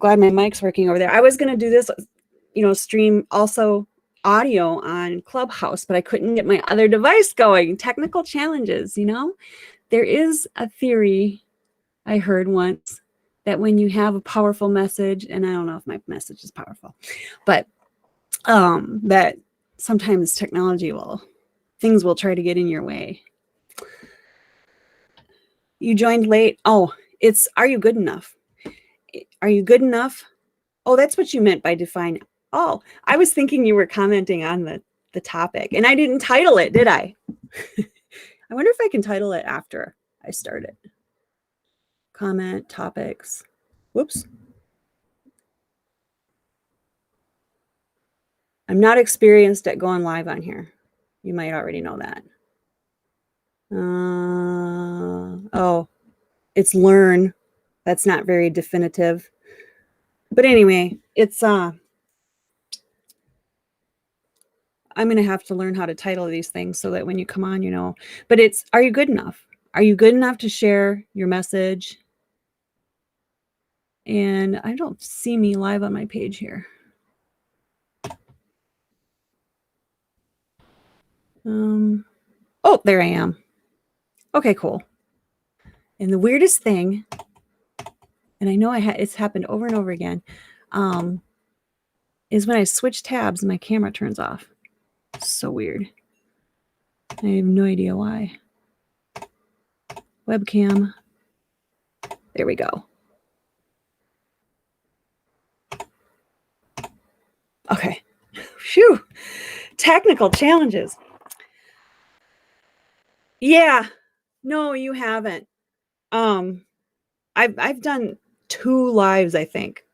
glad my mic's working over there. I was going to do this, stream also audio on Clubhouse, but I couldn't get my other device going. Technical challenges, There is a theory I heard once that when you have a powerful message, and I don't know if my message is powerful, but that sometimes things will try to get in your way. You joined late. Oh, are you good enough? Are you good enough? Oh, that's what you meant by define. Oh, I was thinking you were commenting on the topic, and I didn't title it, did I? I wonder if I can title it after I start it. Comment, topics. Whoops. I'm not experienced at going live on here. You might already know that. Oh, it's learn. That's not very definitive. But anyway, it's I'm going to have to learn how to title these things so that when you come on, But are you good enough? Are you good enough to share your message? And I don't see me live on my page here. Oh, there I am. Okay, cool. And the weirdest thing, and I know it's happened over and over again, is when I switch tabs, my camera turns off. So weird. I have no idea why. Webcam. There we go. Okay. Phew. Technical challenges. Yeah. No, you haven't. I've done 2 lives, I think,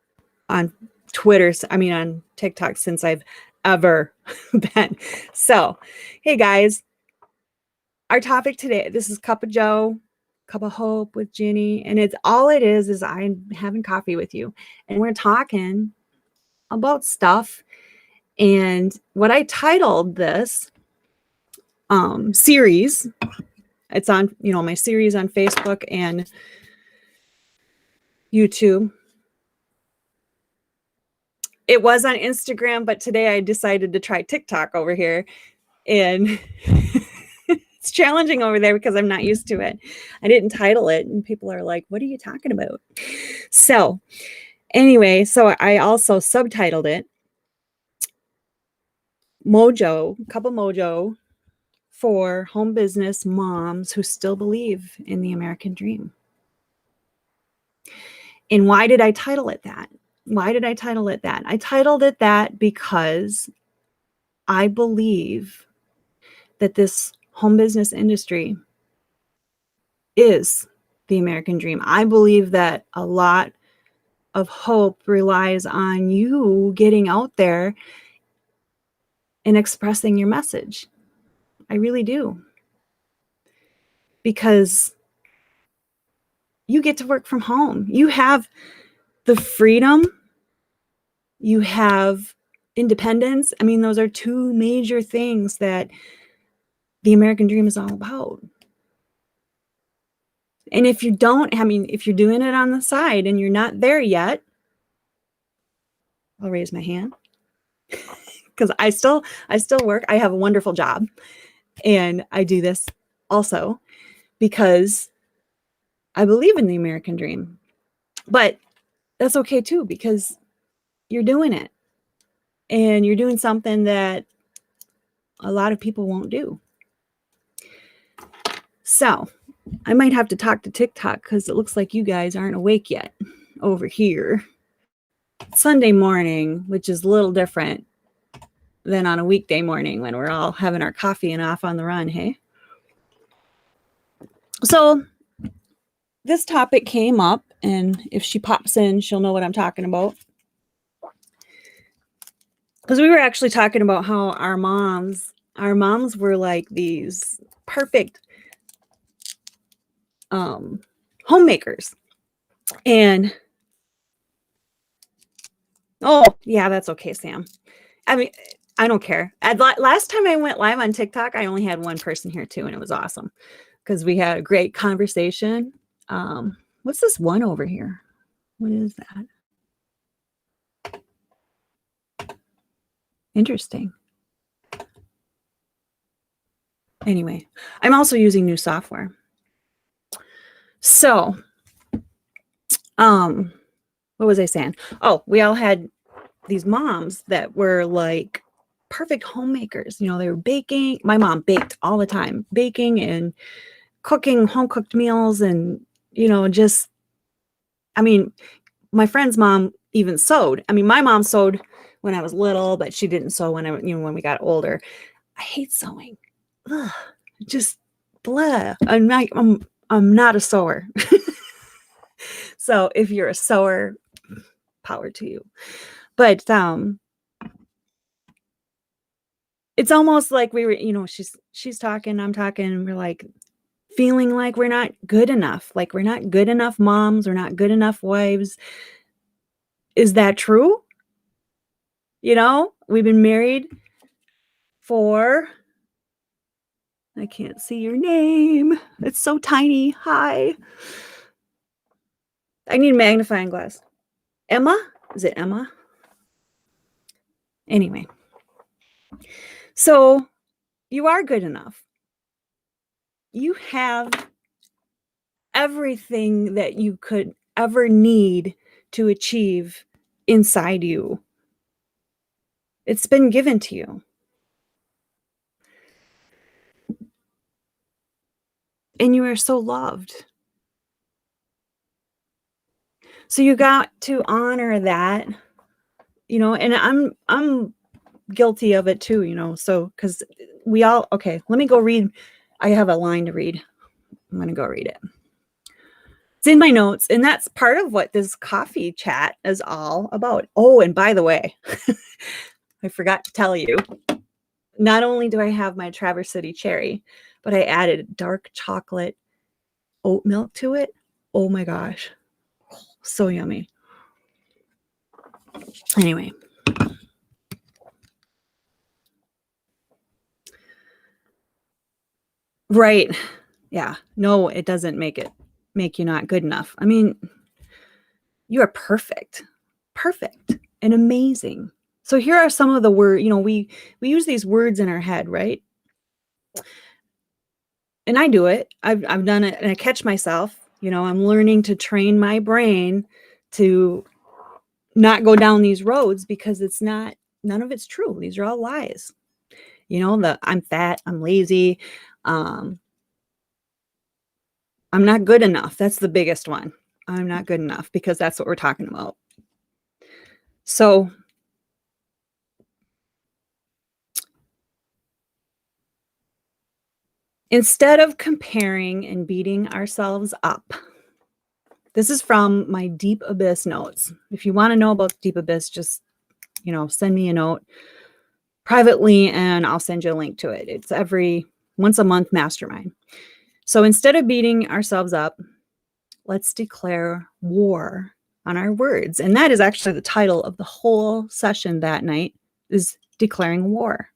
on Twitter. On TikTok since I've ever been. So, hey guys, our topic today, this is Cup of Joe, Cup of Hope with Ginny. And it is I'm having coffee with you and we're talking about stuff. And what I titled this series, it's on, my series on Facebook and YouTube. It was on Instagram, but today I decided to try TikTok over here. And it's challenging over there because I'm not used to it. I didn't title it, and people are like, what are you talking about? So anyway, I also subtitled it Mojo, Cup of Mojo for home business moms who still believe in the American dream. And why did I title it that? I titled it that because I believe that this home business industry is the American dream. I believe that a lot of hope relies on you getting out there and expressing your message. I really do. Because you get to work from home. You have the freedom. You have independence. Those are 2 major things that the American dream is all about. And if you don't, if you're doing it on the side and you're not there yet, I'll raise my hand because I still work. I have a wonderful job and I do this also because I believe in the American dream. But that's okay too, because you're doing it and you're doing something that a lot of people won't do. So I might have to talk to TikTok because it looks like you guys aren't awake yet over here. Sunday morning, which is a little different than on a weekday morning when we're all having our coffee and off on the run, hey? So this topic came up, and if she pops in, she'll know what I'm talking about. Because we were actually talking about how our moms were like these perfect homemakers. And oh, yeah, that's okay, Sam. I don't care. Last time I went live on TikTok, I only had 1 person here too, and it was awesome because we had a great conversation. What's this one over here? What is that? Interesting. Anyway, I'm also using new software. So, what was I saying? Oh, we all had these moms that were like perfect homemakers. You know, they were baking. My mom baked all the time, baking and cooking home cooked meals. And, you know, just, I mean, my friend's mom even sewed. I mean, my mom sewed when I was little, but she didn't sew when we got older. I hate sewing. Ugh, just blah. I'm not a sewer. So if you're a sewer, power to you. But it's almost like we were, you know, she's talking, I'm talking, and we're like feeling like we're not good enough. Like we're not good enough moms, we're not good enough wives. Is that true? You know, we've been married for, I can't see your name. It's so tiny. Hi. I need a magnifying glass. Emma? Is it Emma? Anyway. So you are good enough. You have everything that you could ever need to achieve inside you. It's been given to you. And you are so loved. So you got to honor that, you know, and I'm guilty of it too, you know. So cuz we all, okay, let me go read. I have a line to read. I'm going to go read it. It's in my notes, and that's part of what this coffee chat is all about. Oh, and by the way, I forgot to tell you, not only do I have my Traverse City cherry, but I added dark chocolate oat milk to it. Oh my gosh. So yummy. Anyway. Right. Yeah. No, it doesn't make you not good enough. I mean, you are perfect. Perfect and amazing. So here are some of the words, you know, we use these words in our head, right? And I do it. I've done it, and I catch myself, you know, I'm learning to train my brain to not go down these roads because none of it's true. These are all lies. You know, I'm fat, I'm lazy, I'm not good enough. That's the biggest one. I'm not good enough, because that's what we're talking about. So instead of comparing and beating ourselves up, this is from my Deep Abyss notes. If you want to know about Deep Abyss, just, you know, send me a note privately and I'll send you a link to it. It's every once a month mastermind. So instead of beating ourselves up, let's declare war on our words. And that is actually the title of the whole session that night, is declaring war.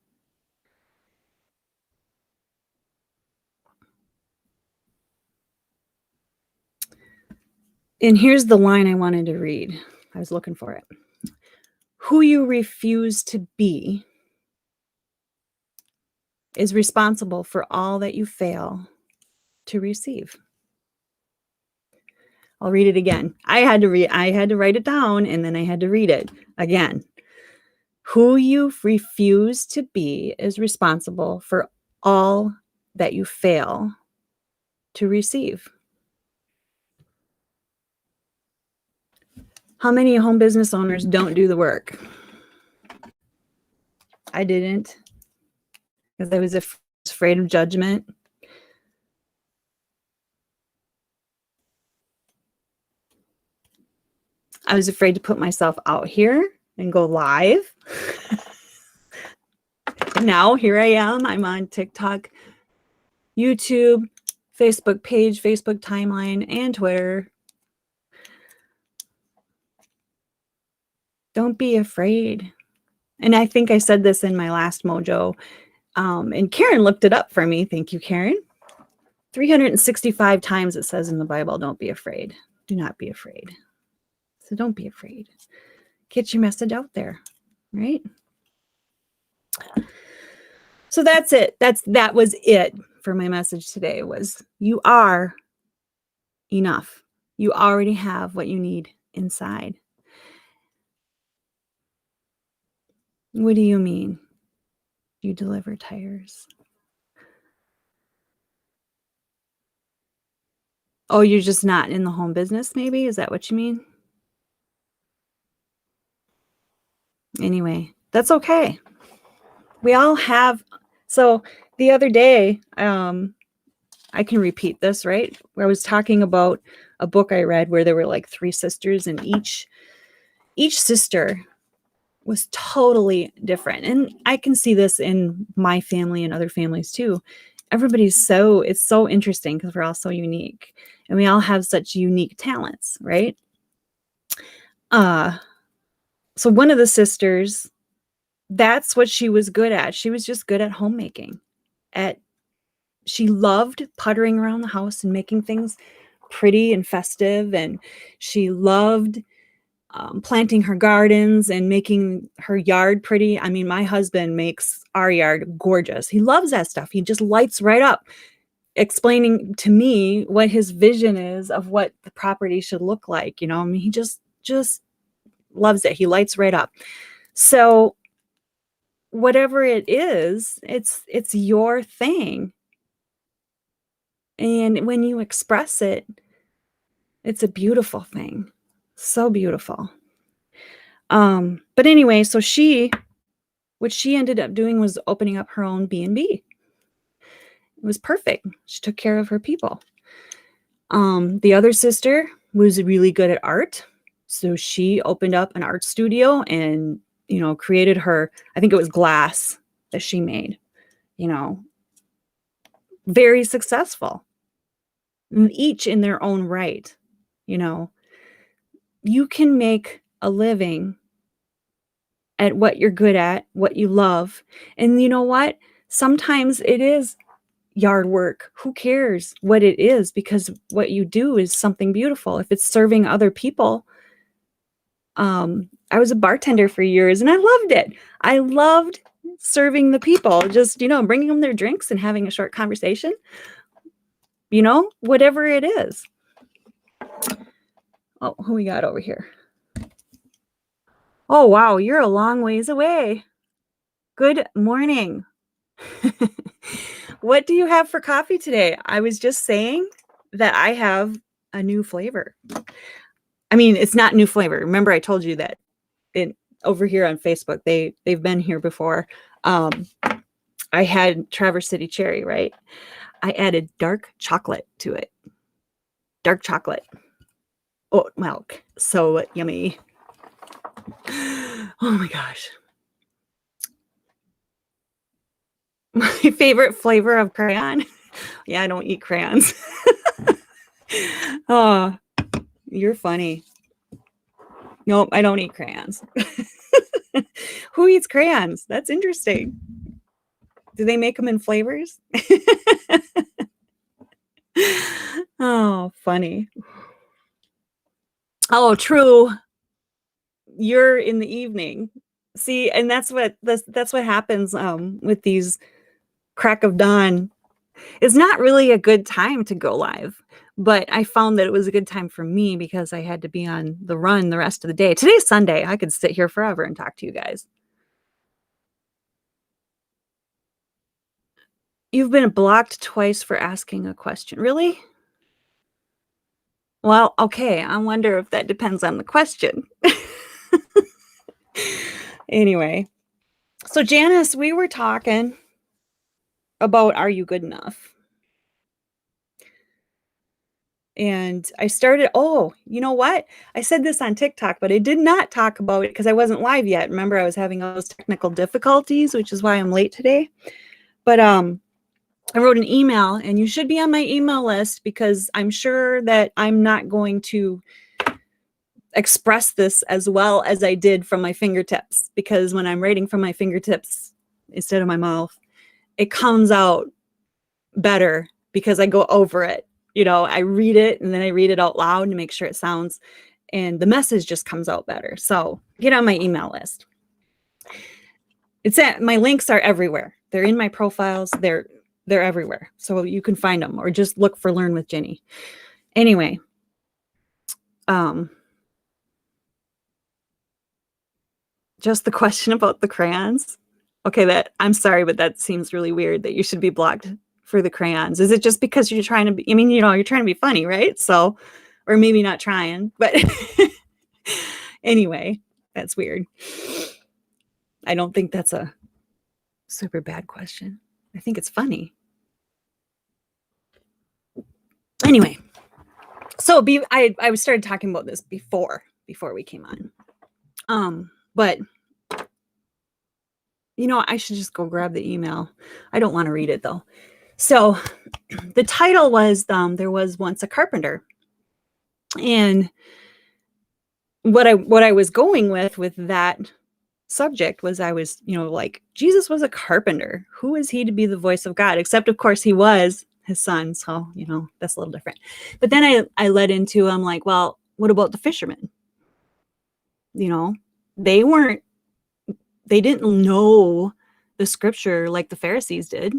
And here's the line I wanted to read. I was looking for it. Who you refuse to be is responsible for all that you fail to receive. I'll read it again. I had to write it down, and then I had to read it again. Who you refuse to be is responsible for all that you fail to receive. How many home business owners don't do the work? I didn't, because I was afraid of judgment. I was afraid to put myself out here and go live. Now here I am. I'm on TikTok, YouTube, Facebook page, Facebook timeline, and Twitter. Don't be afraid. And I think I said this in my last Mojo. And Karen looked it up for me. Thank you, Karen. 365 times it says in the Bible, don't be afraid. Do not be afraid. So don't be afraid. Get your message out there, right? So that's it. That was it for my message today, was you are enough. You already have what you need inside. What do you mean? You deliver tires. Oh, you're just not in the home business, maybe? Is that what you mean? Anyway, that's okay. We all have. So the other day, I can repeat this, right? Where I was talking about a book I read where there were like 3 sisters, and each sister was totally different. And I can see this in my family and other families too. It's so interesting because we're all so unique and we all have such unique talents, right? So one of the sisters, that's what she was good at. She was just good at homemaking. She loved puttering around the house and making things pretty and festive, and she loved planting her gardens and making her yard pretty. I mean, my husband makes our yard gorgeous. He loves that stuff. He just lights right up, explaining to me what his vision is of what the property should look like. I mean, he just loves it. He lights right up. So whatever it is, it's your thing. And when you express it, it's a beautiful thing. So beautiful. But anyway, so what she ended up doing was opening up her own B&B. It was perfect. She took care of her people. The other sister was really good at art. So she opened up an art studio and, created I think it was glass that she made, very successful, each in their own right. You can make a living at what you're good at, what you love. And you know what? Sometimes it is yard work. Who cares what it is? Because what you do is something beautiful. If it's serving other people, I was a bartender for years and I loved it. I loved serving the people, just, bringing them their drinks and having a short conversation, whatever it is. Oh, who we got over here? Oh, wow. You're a long ways away. Good morning. What do you have for coffee today? I was just saying that I have a new flavor. I mean, it's not new flavor. Remember, I told you that over here on Facebook, they've been here before. I had Traverse City Cherry, right? I added dark chocolate to it. Dark chocolate. Oat milk. So yummy. Oh my gosh. My favorite flavor of crayon. Yeah, I don't eat crayons. Oh, you're funny. Nope, I don't eat crayons. Who eats crayons? That's interesting. Do they make them in flavors? Oh, funny. Oh, true. You're in the evening. See, and that's what happens with these crack of dawn. It's not really a good time to go live, but I found that it was a good time for me because I had to be on the run the rest of the day. Today's Sunday. I could sit here forever and talk to you guys. You've been blocked twice for asking a question. Really? Well, okay. I wonder if that depends on the question. Anyway, so Janice, we were talking about, are you good enough? And I started, you know what? I said this on TikTok, but I did not talk about it because I wasn't live yet. Remember, I was having all those technical difficulties, which is why I'm late today. But I wrote an email, and you should be on my email list because I'm sure that I'm not going to express this as well as I did from my fingertips, because when I'm writing from my fingertips instead of my mouth, it comes out better because I go over it. I read it and then I read it out loud to make sure it sounds, and the message just comes out better. So get on my email list. My links are everywhere. They're in my profiles. They're everywhere. So you can find them, or just look for Learn with Ginny. Anyway, just the question about the crayons. Okay, I'm sorry, but that seems really weird that you should be blocked for the crayons. Is it just because you're trying to be, I mean, you're trying to be funny, right? So, or maybe not trying, but anyway, that's weird. I don't think that's a super bad question. I think it's funny. Anyway, so I started talking about this before we came on. But I should just go grab the email. I don't want to read it though. So the title was There Was Once a Carpenter. And what I was going with that subject was, I was, like, Jesus was a carpenter. Who is he to be the voice of God? Except, of course, he was his son. So, that's a little different. But then I led into, I'm like, well, what about the fishermen? They didn't know the scripture like the Pharisees did.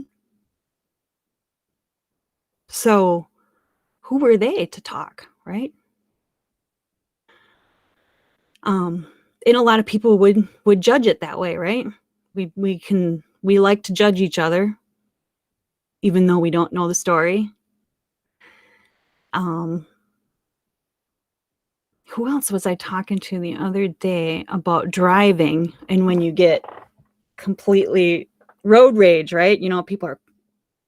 So who were they to talk, right? And a lot of people would judge it that way, right? We like to judge each other, even though we don't know the story. Who else was I talking to the other day about driving, and when you get completely road rage, right? People are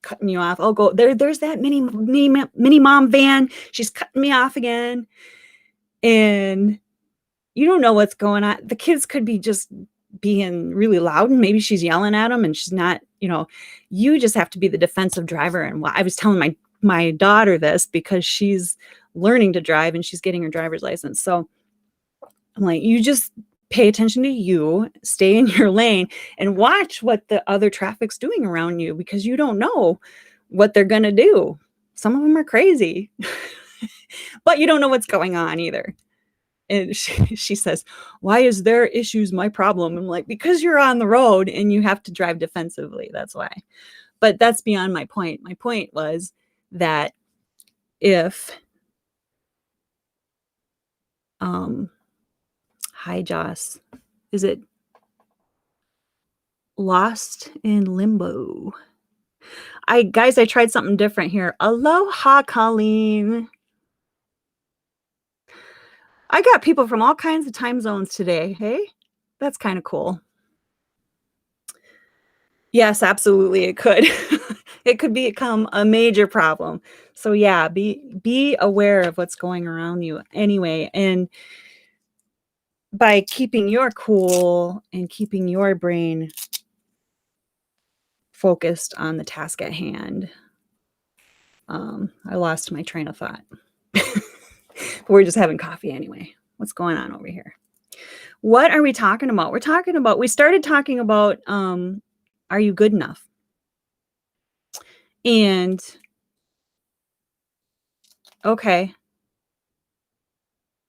cutting you off. Oh, there's that mini mom van. She's cutting me off again. And you don't know what's going on. The kids could be just being really loud, and maybe she's yelling at them and she's not, you just have to be the defensive driver. And I was telling my daughter this because she's learning to drive and she's getting her driver's license. So I'm like, you just pay attention to you, stay in your lane, and watch what the other traffic's doing around you, because you don't know what they're going to do. Some of them are crazy, but you don't know what's going on either. And she says, why is their issues my problem? I'm like, because you're on the road and you have to drive defensively. That's why. But that's beyond my point. My point was that if, hi, Joss, is it Lost in Limbo? I tried something different here. Aloha, Colleen. I got people from all kinds of time zones today. Hey, that's kind of cool. Yes, absolutely. It could. It could become a major problem. So yeah, be aware of what's going around you anyway. And by keeping your cool and keeping your brain focused on the task at hand. I lost my train of thought. But we're just having coffee anyway. What's going on over here? What are we talking about? We started talking about, are you good enough? And okay.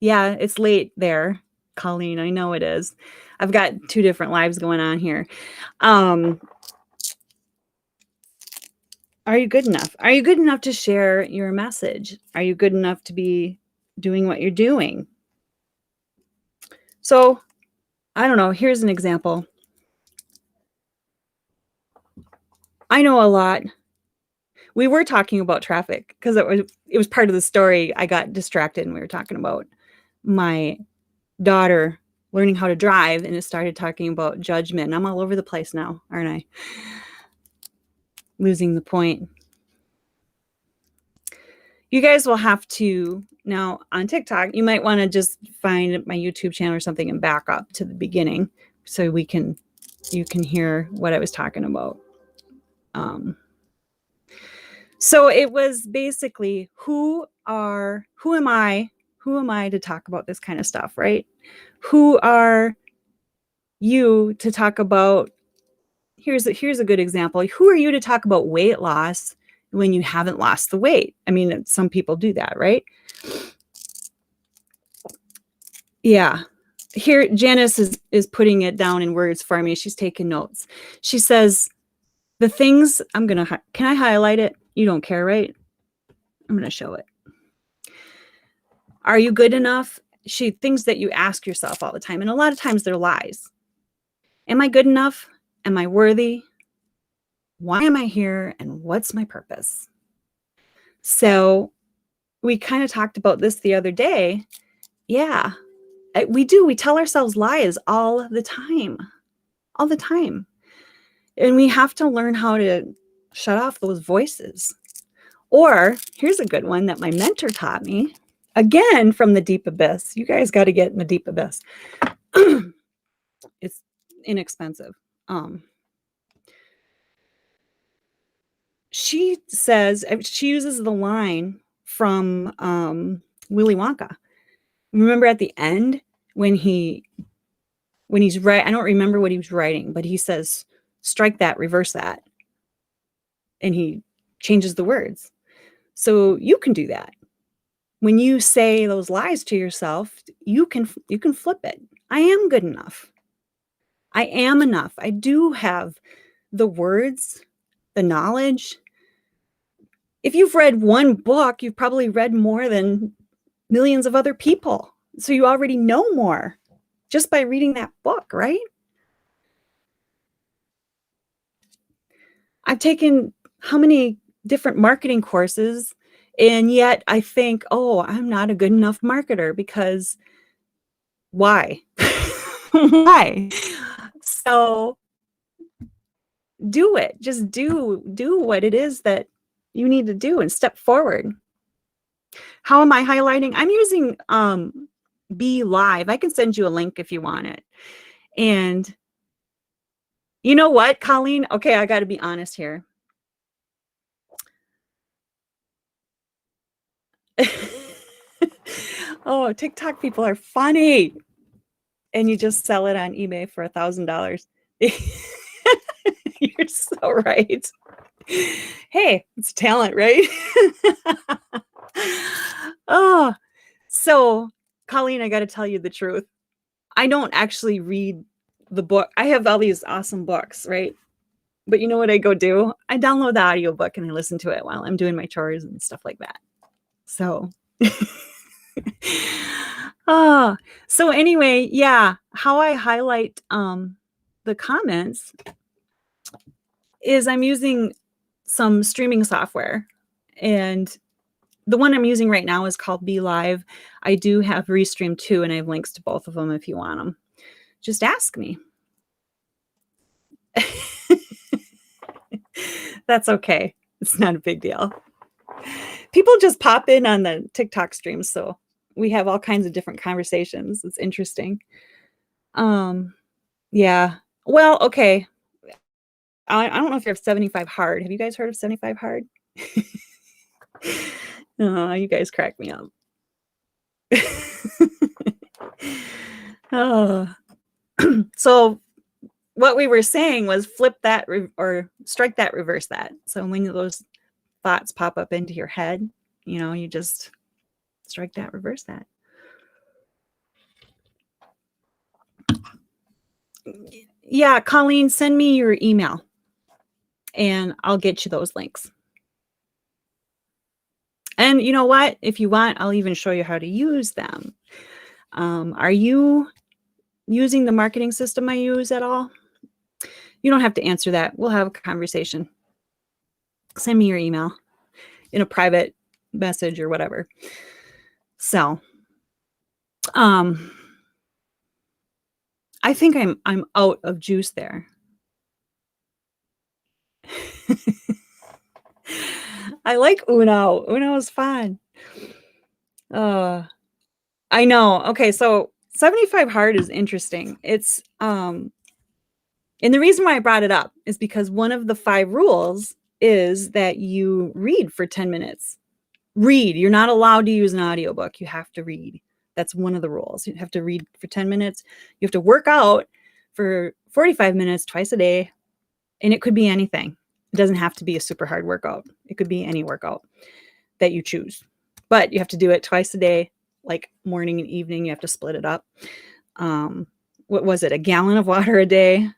Yeah, it's late there, Colleen. I know it is. I've got two different lives going on here. Are you good enough? Are you good enough to share your message? Are you good enough to be doing what you're doing? So, I don't know. Here's an example. I know a lot. We were talking about traffic because it was part of the story. I got distracted and we were talking about my daughter learning how to drive, and it started talking about judgment. I'm all over the place now, aren't I? Losing the point. You guys will have to, now on TikTok, you might want to just find my YouTube channel or something and back up to the beginning so you can hear what I was talking about. So it was basically, who am I to talk about this kind of stuff, right? Who are you to talk about, here's a good example. Who are you to talk about weight loss when you haven't lost the weight? I mean, some people do that, right? Yeah. here Janice is putting it down in words for me. She's taking notes. She says, the things can I highlight it? You don't care, right? I'm going to show it. Are you good enough? Things that you ask yourself all the time. And a lot of times they're lies. Am I good enough? Am I worthy? Why am I here? And what's my purpose? So we kind of talked about this the other day. Yeah, we do. We tell ourselves lies all the time. All the time. And we have to learn how to shut off those voices. Or here's a good one that my mentor taught me. Again, from the deep abyss. You guys got to get in the deep abyss. It's inexpensive. She says, she uses the line from Willy Wonka. Remember at the end when he's right, I don't remember what he was writing, but he says, strike that, reverse that. And he changes the words. So you can do that. When you say those lies to yourself, you can flip it. I am good enough. I am enough. I do have the words, the knowledge. If you've read one book, you've probably read more than millions of other people. So you already know more just by reading that book, right? I've taken how many different marketing courses, and yet I think, oh, I'm not a good enough marketer because why? Why? So do it. Just do what it is that you need to do and step forward. How am I highlighting? I'm using Be Live. I can send you a link if you want it. And you know what, Colleen? Okay, I got to be honest here. Oh, TikTok people are funny. And you just sell it on eBay for $1,000. You're so right. Hey, it's talent, right? Oh, so Colleen, I got to tell you the truth. I don't actually read the book. I have all these awesome books, right? But you know what I go do? I download the audiobook and I listen to it while I'm doing my chores and stuff like that. So, so anyway, yeah, how I highlight the comments is I'm using some streaming software, and the one I'm using right now is called Be Live. I do have Restream too, and I have links to both of them if you want them. Just ask me. That's okay. It's not a big deal. People just pop in on the TikTok streams, so we have all kinds of different conversations. It's interesting. Yeah. Well, okay. I don't know if you have 75 Hard. Have you guys heard of 75 Hard? Oh, you guys crack me up. Oh. So what we were saying was flip that or strike that, reverse that. So when those thoughts pop up into your head, you just strike that, reverse that. Yeah, Colleen, send me your email and I'll get you those links. And you know what? If you want, I'll even show you how to use them. Are you using the marketing system I use at all? You don't have to answer that. We'll have a conversation. Send me your email in a private message or whatever. So, I think I'm out of juice there. I like Uno. Uno is fun. I know. Okay, so 75 Hard is interesting. It's and the reason why I brought it up is because one of the 5 rules is that you read for 10 minutes. Read. You're not allowed to use an audiobook. You have to read. That's one of the rules. You have to read for 10 minutes. You have to work out for 45 minutes twice a day. And it could be anything. It doesn't have to be a super hard workout. It could be any workout that you choose. But you have to do it twice a day, like morning and evening. You have to split it up. what was it? A gallon of water a day.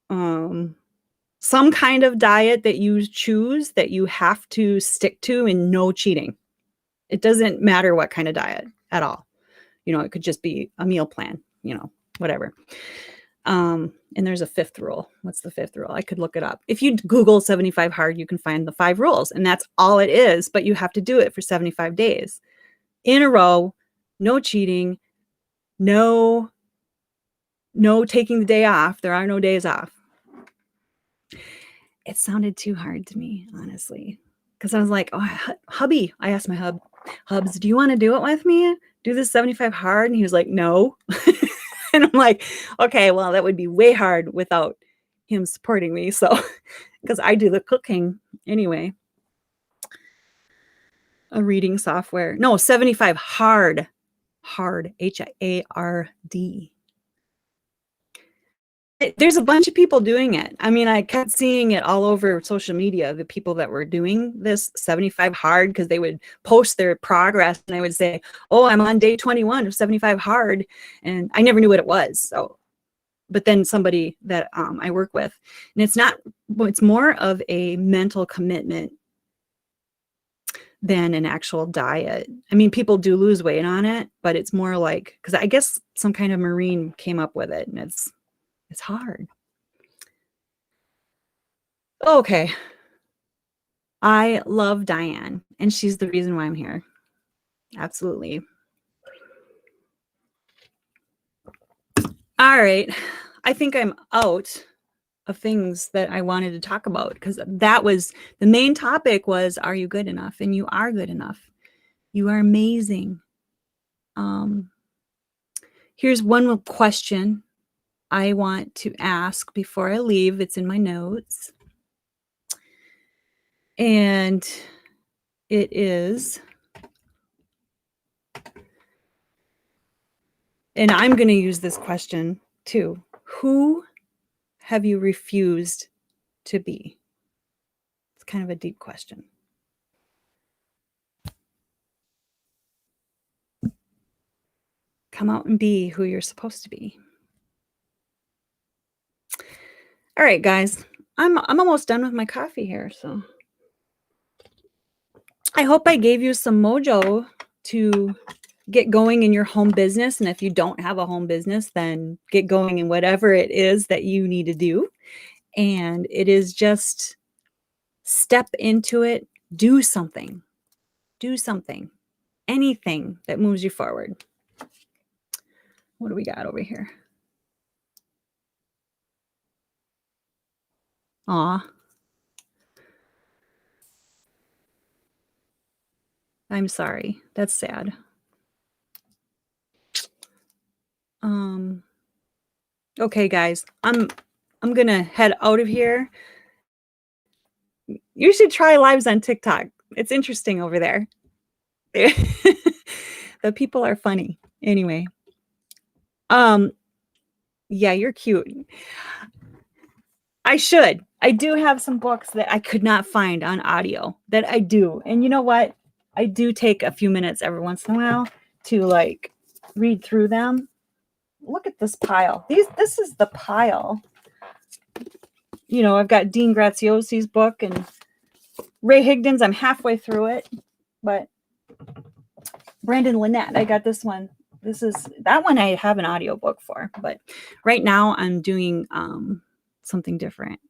Some kind of diet that you choose that you have to stick to, and no cheating. It doesn't matter what kind of diet at all. It could just be a meal plan, whatever. And there's a fifth rule. What's the fifth rule? I could look it up. If you Google 75 hard, you can find the 5 rules, and that's all it is, but you have to do it for 75 days in a row. No cheating, no taking the day off. There are no days off. It sounded too hard to me, honestly, because I was like, oh, hubby, I asked my Hubs, do you want to do it with me? Do this 75 hard? And he was like, no. And I'm like, okay, well, that would be way hard without him supporting me. So, because I do the cooking anyway. A reading software. No, 75 hard, HARD. There's a bunch of people doing it. I mean, I kept seeing it all over social media, the people that were doing this 75 hard, because they would post their progress and I would say, oh, I'm on day 21 of 75 hard. And I never knew what it was. So, but then somebody that I work with, and it's more of a mental commitment than an actual diet. I mean, people do lose weight on it, but it's more like, because I guess some kind of Marine came up with it, and it's hard. Okay. I love Diane, and she's the reason why I'm here. Absolutely. All right. I think I'm out of things that I wanted to talk about, because that was the main topic was, are you good enough? And you are good enough. You are amazing. Here's one question I want to ask before I leave. It's in my notes. And it is, and I'm going to use this question too. Who have you refused to be? It's kind of a deep question. Come out and be who you're supposed to be. All right, guys, I'm almost done with my coffee here. So I hope I gave you some mojo to get going in your home business. And if you don't have a home business, then get going in whatever it is that you need to do. And it is just step into it, do something, anything that moves you forward. What do we got over here? Aw. I'm sorry. That's sad. Okay, guys, I'm gonna head out of here. You should try lives on TikTok. It's interesting over there. The people are funny. Anyway. Yeah, you're cute. I do have some books that I could not find on audio that I do. And you know what? I do take a few minutes every once in a while to like read through them. Look at this pile. This is the pile. I've got Dean Graziosi's book and Ray Higdon's. I'm halfway through it, but Brandon Lynette, I got this one. That one I have an audiobook for, but right now I'm doing something different.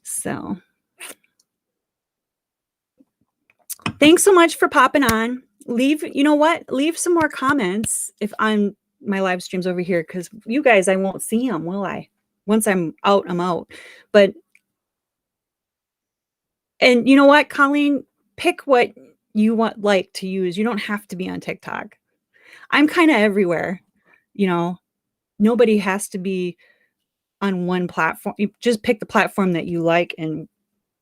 So thanks so much for popping on. Leave some more comments if I'm my live streams over here, because you guys, I won't see them, will I? Once I'm out, I'm out. And you know what, Colleen, pick what you like to use. You don't have to be on TikTok. I'm kind of everywhere. Nobody has to be on one platform. You just pick the platform that you like and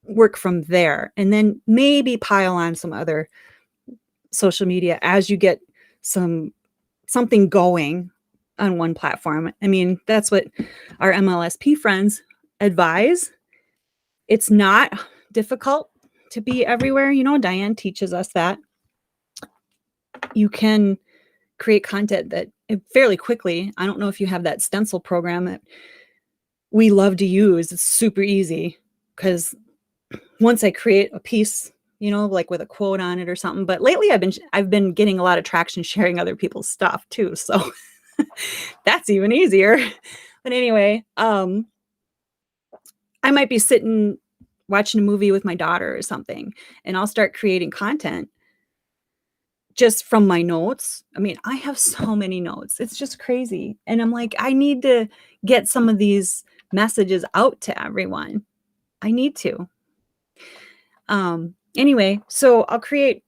work from there, and then maybe pile on some other social media as you get something going on one platform. I mean, that's what our MLSP friends advise. It's not difficult to be everywhere. Diane teaches us that you can create content that fairly quickly. I don't know if you have that stencil program that we love to use. It's super easy because once I create a piece, you know, like with a quote on it or something, but lately I've been getting a lot of traction sharing other people's stuff too. So that's even easier. But anyway, I might be sitting watching a movie with my daughter or something, and I'll start creating content just from my notes. I mean, I have so many notes. It's just crazy. And I'm like, I need to get some of these messages out to everyone. I need to. Anyway, so I'll create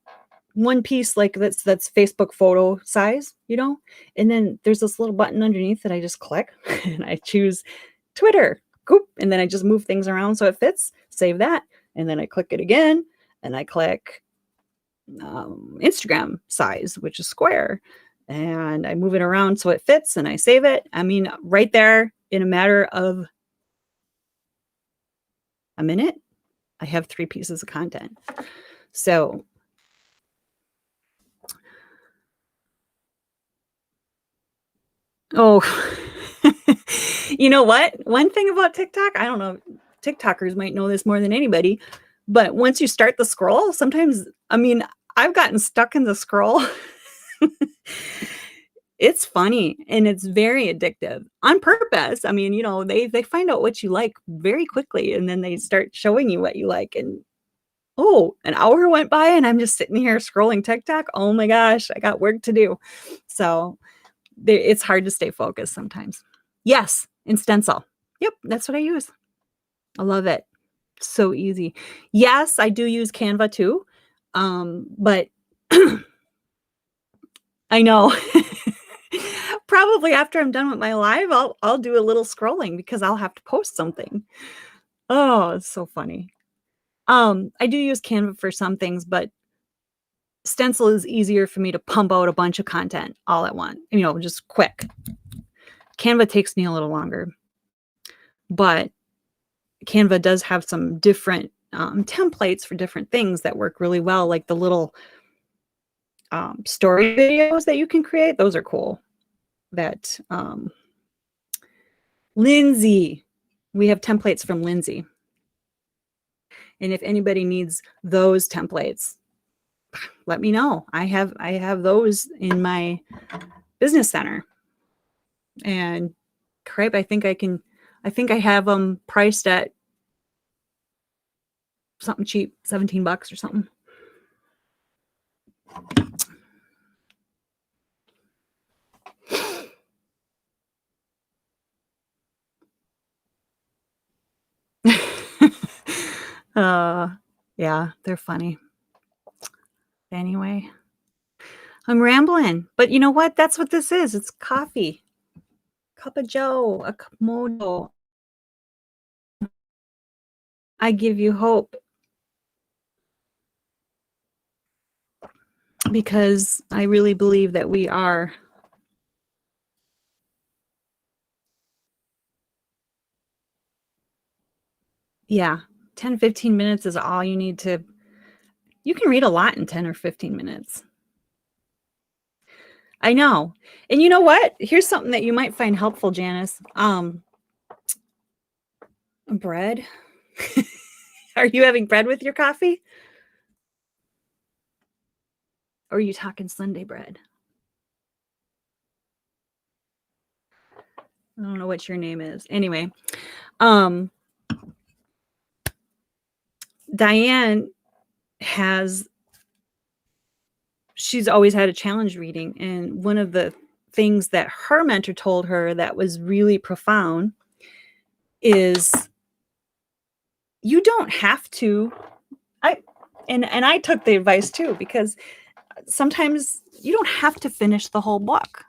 one piece like that's Facebook photo size, you know, and then there's this little button underneath that I just click and I choose Twitter, and then I just move things around so it fits, save that, and then I click it again and I click Instagram size, which is square, and I move it around so it fits and I save it. I mean, right there in a matter of a minute, I have 3 pieces of content. So oh, you know what? One thing about TikTok, I don't know, TikTokers might know this more than anybody, but once you start the scroll, sometimes, I mean, I've gotten stuck in the scroll. It's funny and it's very addictive on purpose. I mean, you know, they find out what you like very quickly and then they start showing you what you like. And oh, an hour went by and I'm just sitting here scrolling TikTok. Oh my gosh, I got work to do. So it's hard to stay focused sometimes. Yes, in stencil. Yep, that's what I use. I love it. So easy. Yes, I do use Canva too. But I know. Probably after I'm done with my live, I'll do a little scrolling because I'll have to post something. Oh, it's so funny. I do use Canva for some things, but stencil is easier for me to pump out a bunch of content all at once, you know, just quick. Canva takes me a little longer, but Canva does have some different templates for different things that work really well, like the little story videos that you can create. Those are cool. That Lindsay, we have templates from Lindsay. And if anybody needs those templates, let me know. I have those in my business center. And crap, I think I have them priced at something cheap, $17 or something. Yeah, they're funny. Anyway, I'm rambling, but you know what? That's what this is. It's coffee. Cup of joe, a Komodo. I give you hope because I really believe that we are. Yeah, 10, 15 minutes is all you need to. You can read a lot in 10 or 15 minutes. I know. And you know what? Here's something that you might find helpful, Janice. Bread. Are you having bread with your coffee? Or are you talking Sunday bread? I don't know what your name is. Anyway, Diane she's always had a challenge reading. And one of the things that her mentor told her that was really profound is you don't have to, and I took the advice too, because sometimes you don't have to finish the whole book.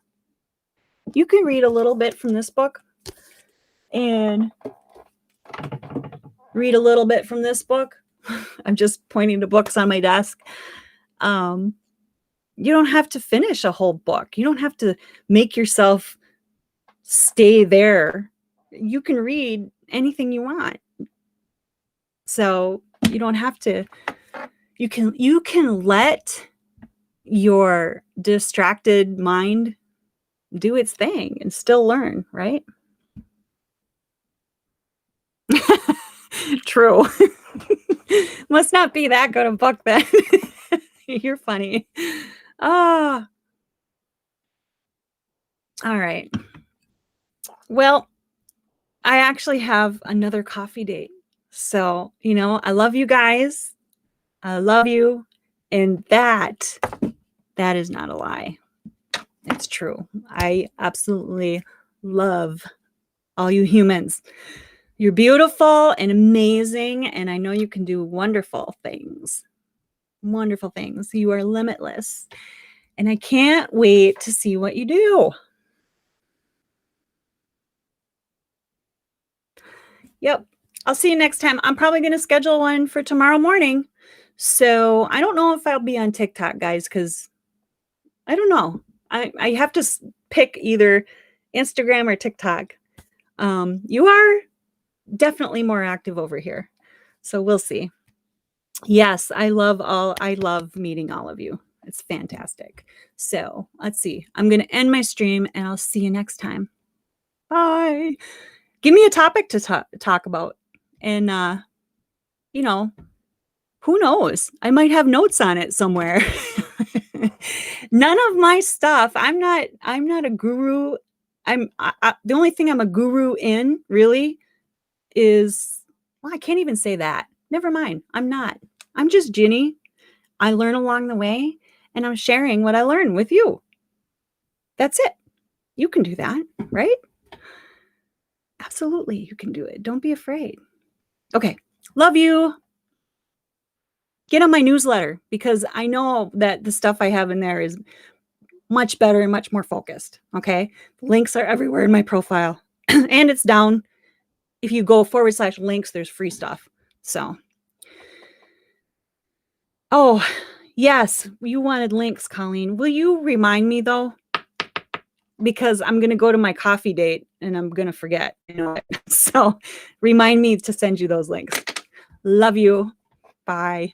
You can read a little bit from this book and read a little bit from this book. I'm just pointing to books on my desk. You don't have to finish a whole book. You don't have to make yourself stay there. You can read anything you want. So you don't have to, you can let your distracted mind do its thing and still learn, right? True. Must not be that good a book then. You're funny. Ah, all right. Well, I actually have another coffee date. So, I love you guys. I love you. And that is not a lie. It's true. I absolutely love all you humans. You're beautiful and amazing, and I know you can do wonderful things. Wonderful things. You are limitless. And I can't wait to see what you do. Yep. I'll see you next time. I'm probably going to schedule one for tomorrow morning. So I don't know if I'll be on TikTok, guys, because I don't know. I have to pick either Instagram or TikTok. You are definitely more active over here. So we'll see. Yes, I love meeting all of you. It's fantastic. So let's see. I'm going to end my stream and I'll see you next time. Bye. Give me a topic to talk about. And, who knows? I might have notes on it somewhere. None of my stuff. I'm not a guru. The only thing I'm a guru in really is, well, I can't even say that. Never mind. I'm not. I'm just Ginny. I learn along the way and I'm sharing what I learn with you. That's it. You can do that, right? Absolutely. You can do it. Don't be afraid. Okay. Love you. Get on my newsletter because I know that the stuff I have in there is much better and much more focused. Okay. The links are everywhere in my profile and it's down. If you go /links, there's free stuff. So, oh, yes, you wanted links, Colleen. Will you remind me though? Because I'm going to go to my coffee date and I'm going to forget. So remind me to send you those links. Love you. Bye.